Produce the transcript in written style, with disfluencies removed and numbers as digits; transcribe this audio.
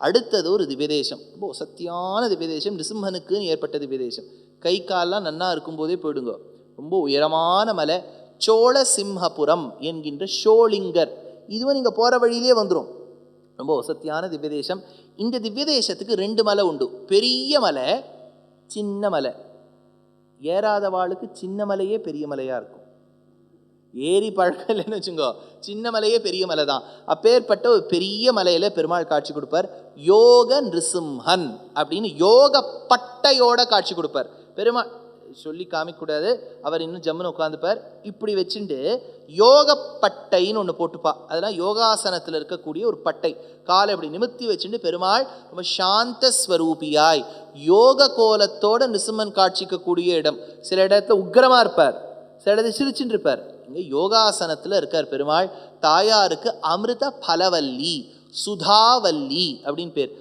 அடுத்தது ஒரு திவ்யதேசம், ரொம்ப சத்தியான திவ்யதேசம், நிருசிம்மனுக்குன்னு ஏற்பட்ட திவ்யதேசம். கை கால்லாம் நன்னா இருக்கும்போதே போயிடுங்க. ரொம்ப உயரமான மலை, சோழ சிம்ஹபுரம் என்கின்ற ஷோலிங்கர். இதுவும் நீங்கள் போகிற வழியிலே வந்துடும். ரொம்ப வசத்தியான திவ்யதேசம். இந்த திவ்யதேசத்துக்கு 2 மலை உண்டு. பெரிய மலை, சின்ன மலை. ஏறாதவாளுக்கு சின்ன மலையே பெரிய மலையாக இருக்கும். ஏறி பழக்கம் இல்லைன்னு வச்சுங்கோ, சின்ன மலையே பெரிய மலை தான். அப்பேற்பட்ட ஒரு பெரிய மலையில பெருமாள் காட்சி கொடுப்பார். யோக நிருசிம்மன் அப்படின்னு யோக பட்டையோட காட்சி கொடுப்பார். பெருமாள் சொல்லி காமிக்கூடாது, அவர் இன்னும் ஜம்முன்னு உட்காந்துப்பார். இப்படி வச்சுட்டு யோக பட்டைன்னு ஒன்று போட்டுப்பா. அதெல்லாம் யோகாசனத்தில் இருக்கக்கூடிய ஒரு பட்டை. காலை இப்படி நிமித்தி வச்சுட்டு பெருமாள் ரொம்ப சாந்த ஸ்வரூபியாய் யோக கோலத்தோட நிருசிம்மன் காட்சிக்கக்கூடிய இடம். சில இடத்துல உக்கிரமாக இருப்பார், சில இடத்துல சிரிச்சுட்டு இருப்பார். இங்கே யோகாசனத்தில் இருக்கார் பெருமாள். தாயாருக்கு அமிர்த பலவல்லி, சுதாவல்லி அப்படின்னு பேர்.